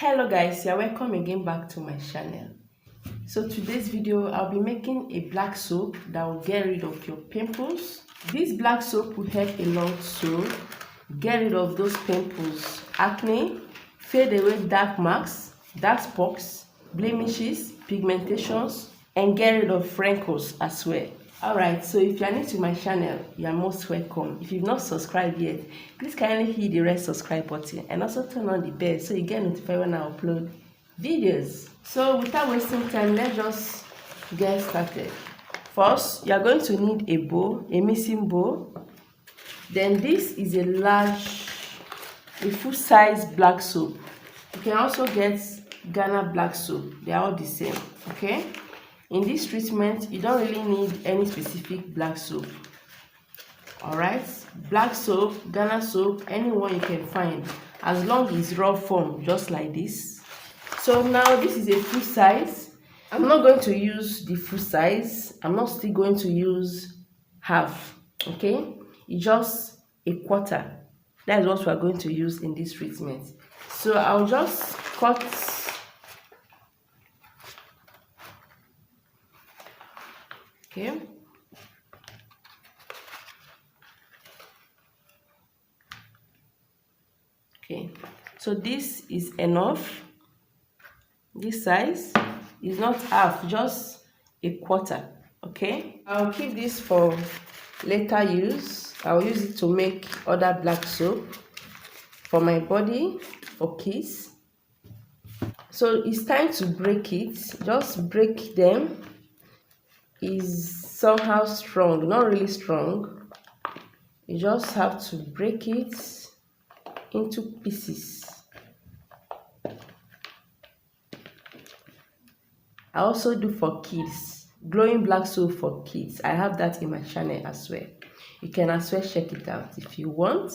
Hello guys, you're welcome again back to my channel. So today's video I'll be making a black soap that will get rid of your pimples. This black soap will help a lot to get rid of those pimples, acne, fade away dark marks, dark spots, blemishes, pigmentations, and get rid of wrinkles as well. Alright, so if you are new to my channel, you are most welcome. If you've not subscribed yet, please kindly hit the red subscribe button and also turn on the bell so you get notified when I upload videos. So without wasting time, let's just get started. First, you are going to need a bowl, a mixing bowl. Then this is a full-size black soap. You can also get Ghana black soap. They are all the same, okay? In this treatment, you don't really need any specific black soap. Alright, black soap, Ghana soap, anyone you can find, as long as it's raw form, just like this. So now this is a full size. I'm not going to use the full size. I'm not still going to use half. Okay, it's just a quarter. That is what we are going to use in this treatment. So I'll just cut. Okay, so this is enough. This size is not half, just a quarter. Okay, I'll keep this for later use. I'll use it to make other black soap for my body, for kids. So it's time to break it. Just break them. Is somehow strong, not really strong. You just have to break it into pieces. I also do for kids, glowing black soap for kids. I have that in my channel as well. You can as well check it out if you want.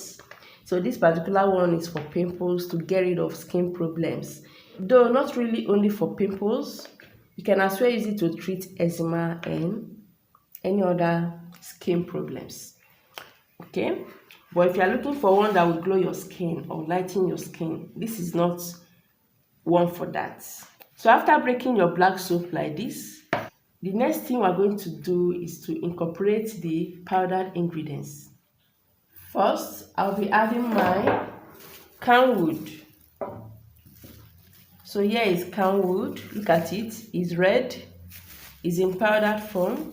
So this particular one is for pimples, to get rid of skin problems, though not really only for pimples. You can as well use it to treat eczema and any other skin problems. Okay, but if you are looking for one that will glow your skin or lighten your skin, this is not one for that. So after breaking your black soap like this, the next thing we're going to do is to incorporate the powdered ingredients. First, I'll be adding my camwood. So here is camwood. Look at it. It's red. It's in powdered form.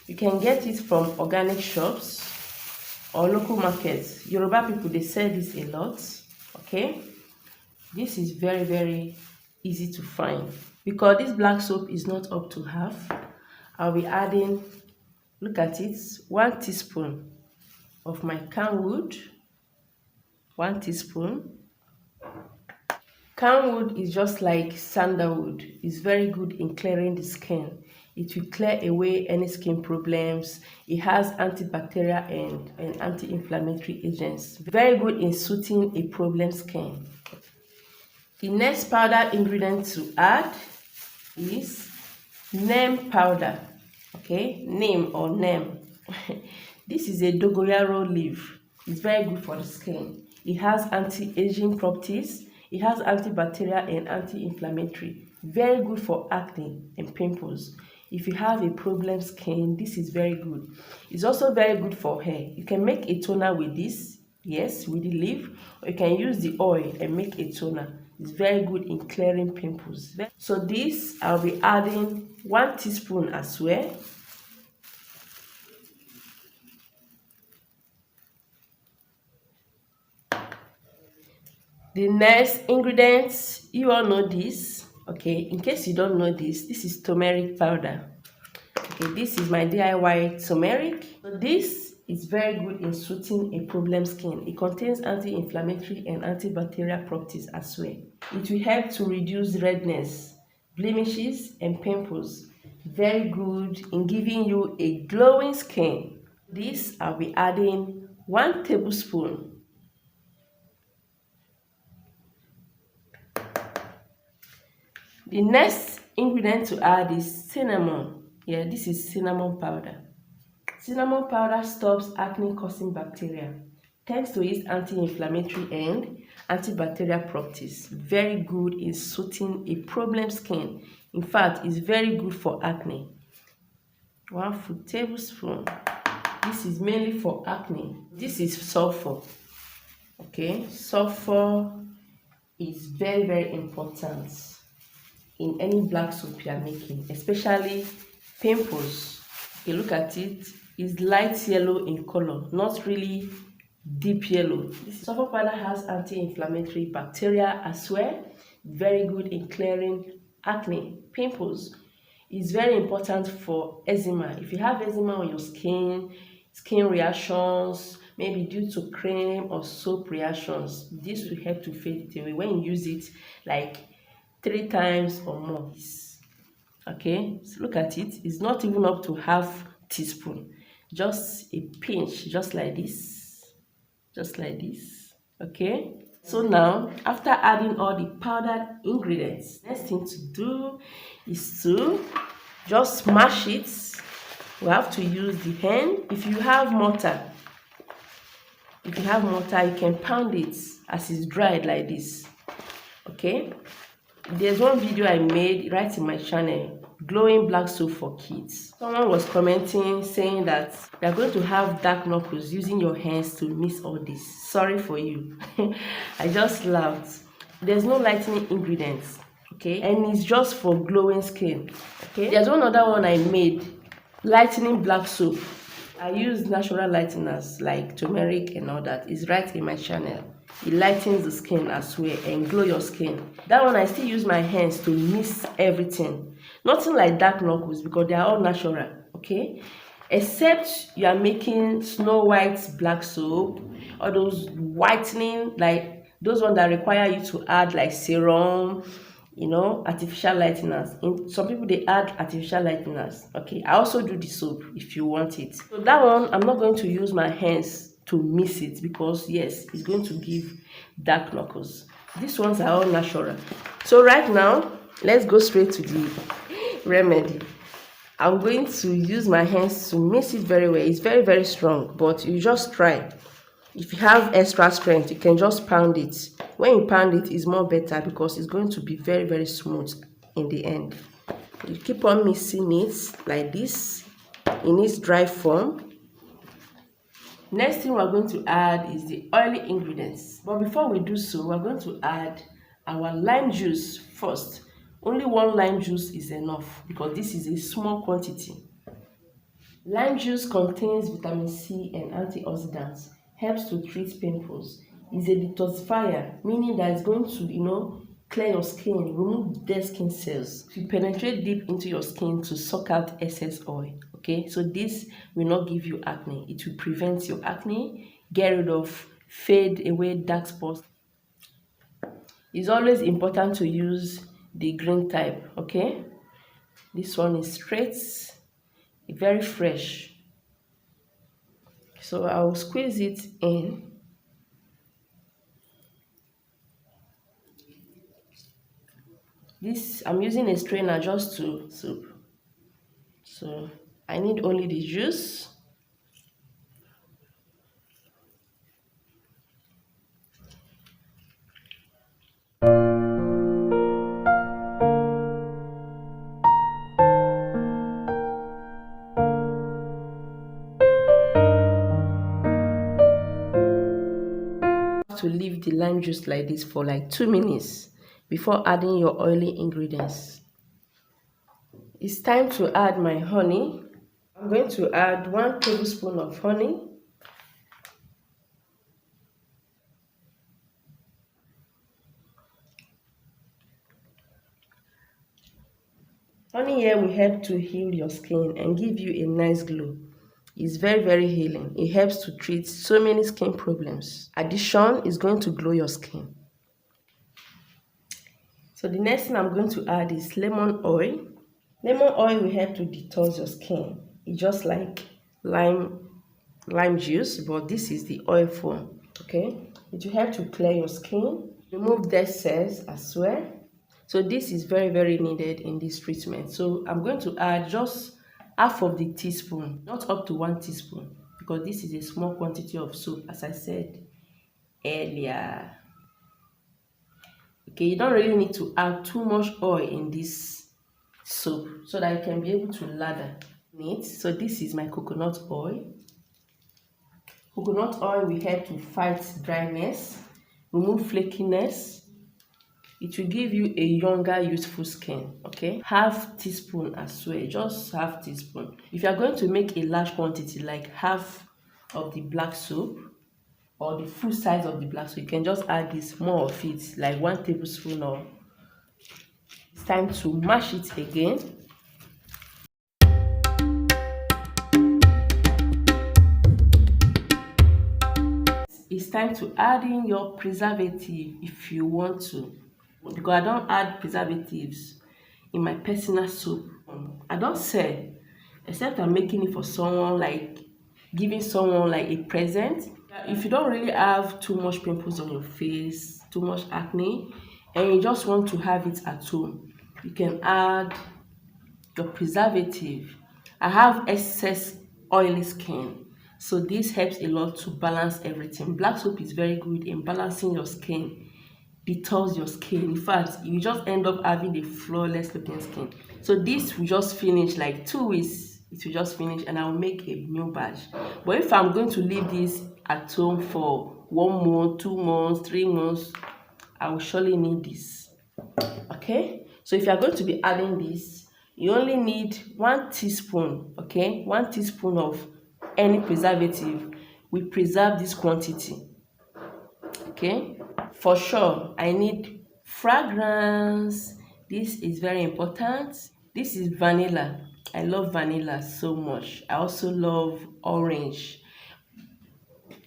You can get it from organic shops or local markets. Yoruba people, they sell this a lot. Okay, this is very, very easy to find. Because this black soap is not up to half, I'll be adding, look at it, 1 teaspoon of my camwood. 1 teaspoon. Camwood is just like sandalwood. It's very good in clearing the skin. It will clear away any skin problems. It has antibacterial and anti-inflammatory agents. Very good in soothing a problem skin. The next powder ingredient to add is Neem powder. Okay, neem or neem. This is a dogoyaro leaf. It's very good for the skin. It has anti-aging properties. It has antibacterial and anti-inflammatory. Very good for acne and pimples. If you have a problem skin, this is very good. It's also very good for hair. You can make a toner with this, yes, with the leaf, or you can use the oil and make a toner. It's very good in clearing pimples. So this, I'll be adding 1 teaspoon as well. The next ingredients, you all know this. Okay, in case you don't know this, this is turmeric powder. Okay, this is my DIY turmeric. So this is very good in soothing a problem skin. It contains anti-inflammatory and antibacterial properties as well. It will help to reduce redness, blemishes, and pimples. Very good in giving you a glowing skin. This, I'll be adding 1 tablespoon. The next ingredient to add is cinnamon. Yeah, this is cinnamon powder. Cinnamon powder stops acne causing bacteria, Thanks to its anti-inflammatory and antibacterial properties, very good in soothing a problem skin. In fact, it's very good for acne. 1 food tablespoon. This is mainly for acne. This is sulphur. Okay, sulphur is very important in any black soap you are making, especially pimples. Okay, look at it. It's light yellow in color, not really deep yellow. This sulphur powder has anti-inflammatory bacteria as well, very good in clearing acne, pimples. It's very important for eczema. If you have eczema on your skin reactions, maybe due to cream or soap reactions, this will help to fade it away when you use it like 3 times or more. Okay, so look at it. It's not even up to half teaspoon, just a pinch, just like this. Okay, so now after adding all the powdered ingredients, next thing to do is to just smash it. We have to use the hand. If you have mortar, you can pound it as it's dried like this. Okay, there's one video I made right in my channel, glowing black soap for kids. Someone was commenting saying that you're going to have dark knuckles using your hands to mix all this. Sorry for you. I just laughed. There's no lightening ingredients, okay, and it's just for glowing skin. Okay, there's one other one I made, lightening black soap. I use natural lighteners like turmeric and all that. It's right in my channel. It lightens the skin as well and glow your skin. That one I still use my hands to mix everything. Nothing like dark knuckles because they are all natural, okay? Except you are making Snow White black soap or those whitening, like those ones that require you to add like serum, you know, artificial lighteners. In some people they add artificial lighteners. Okay, I also do the soap if you want it. So that one I'm not going to use my hands to mix it because yes, it's going to give dark knuckles. These ones are all natural. So right now let's go straight to the remedy. I'm going to use my hands to mix it very well. It's very strong, but you just try. If you have extra strength, you can just pound it. When you pound it, it's more better because it's going to be very smooth in the end. You keep on mixing it like this in its dry form. Next thing we're going to add is the oily ingredients. But before we do so, we're going to add our lime juice first. Only 1 lime juice is enough because this is a small quantity. Lime juice contains vitamin C and antioxidants, helps to treat pimples. It's a detoxifier, meaning that it's going to, you know, clear your skin, remove dead skin cells. To penetrate deep into your skin to suck out excess oil. Okay, so this will not give you acne. It will prevent your acne, get rid of, fade away dark spots. It's always important to use the green type. Okay, this one is straight, very fresh. So I will squeeze it in. This I'm using a strainer just to soup. So I need only the juice. To leave the lime juice like this for like 2 minutes before adding your oily ingredients. It's time to add my honey. I'm going to add 1 tablespoon of honey. Honey here will help to heal your skin and give you a nice glow. It's very healing. It helps to treat so many skin problems. Addition is going to glow your skin. So the next thing I'm going to add is lemon oil. Lemon oil will help to detox your skin. It's just like lime juice, but this is the oil form. Okay, it will help to clear your skin, remove dead cells as well. So this is very needed in this treatment. So I'm going to add just half of the teaspoon, not up to 1 teaspoon, because this is a small quantity of soap, as I said. earlier. Okay, you don't really need to add too much oil in this soap so that you can be able to lather it. So this is my coconut oil. Coconut oil will help to fight dryness, remove flakiness. It will give you a younger, youthful skin. Okay, half teaspoon as well, just half teaspoon. If you are going to make a large quantity, like half of the black soap or the full size of the black soap, you can just add this more of it, like 1 tablespoon. Or it's time to mash it again. It's time to add in your preservative if you want to, because I don't add preservatives in my personal soap. I don't sell, except I'm making it for someone, like giving someone like a present. If you don't really have too much pimples on your face, too much acne, and you just want to have it at home, you can add your preservative. I have excess oily skin, so this helps a lot to balance everything. Black soap is very good in balancing your skin, detox your skin. In fact, you just end up having a flawless looking skin. So this will just finish like 2 weeks. It will just finish and I'll make a new batch. But if I'm going to leave this at home for 1 month, 2 months, 3 months, I will surely need this. Okay, so if you are going to be adding this, you only need 1 teaspoon. Okay, 1 teaspoon of any preservative will preserve this quantity. Okay, for sure I need fragrance. This is very important. This is vanilla. I love vanilla so much. I also love orange.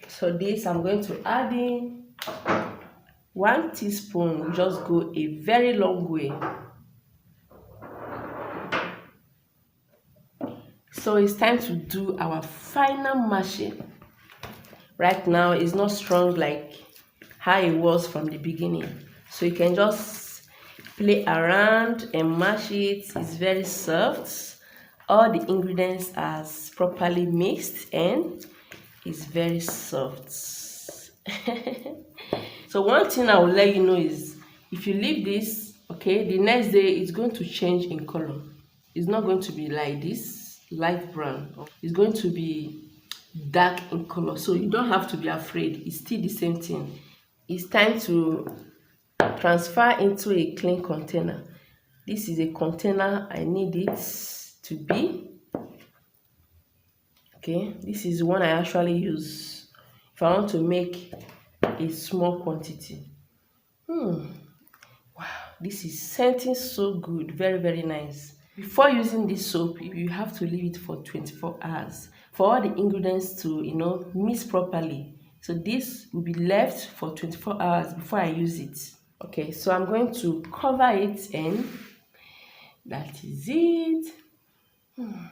So this I'm going to add in 1 teaspoon. Will just go a very long way. So it's time to do our final mashing. Right now it's not strong like how it was from the beginning, so you can just play around and mash it. It's very soft. All the ingredients are properly mixed and it's very soft. So one thing I will let you know is, if you leave this, okay, the next day it's going to change in color. It's not going to be like this light brown. It's going to be dark in color, so you don't have to be afraid. It's still the same thing. It's time to transfer into a clean container. This is a container I need it to be. Okay, this is one I actually use if I want to make a small quantity. Wow, this is scenting so good, very, very nice. Before using this soap, you have to leave it for 24 hours for all the ingredients to mix properly. So this will be left for 24 hours before I use it. Okay, so I'm going to cover it and that is it.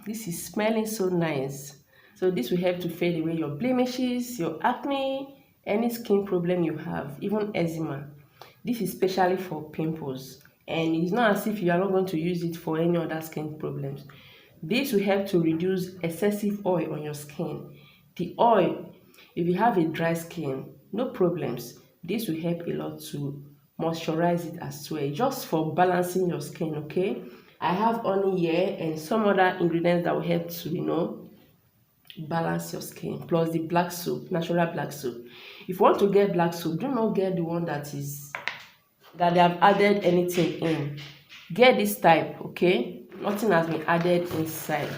This is smelling so nice. So this will help to fade away your blemishes, your acne, any skin problem you have, even eczema. This is especially for pimples, and it's not as if you are not going to use it for any other skin problems. This will help to reduce excessive oil on your skin. The oil, if you have a dry skin, no problems. This will help a lot to moisturize it as well, just for balancing your skin. Okay, I have honey here and some other ingredients that will help to balance your skin, plus the black soap, natural black soap. If you want to get black soap, do not get the one that they have added anything in. Get this type. Okay, nothing has been added inside.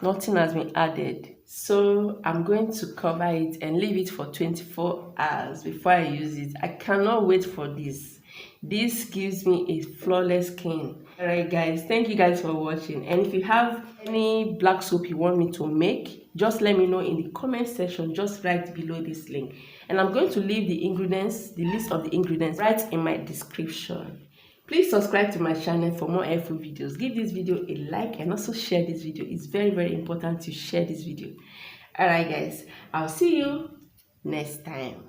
Nothing has been added. So I'm going to cover it and leave it for 24 hours before I use it. I cannot wait for this. This gives me a flawless skin. Alright guys, thank you guys for watching, and if you have any black soap you want me to make, just let me know in the comment section. Just right below this link, and I'm going to leave the ingredients, the list of the ingredients, right in my description. Please subscribe to my channel for more helpful videos. Give this video a like and also share this video. It's very, very important to share this video. Alright guys, I'll see you next time.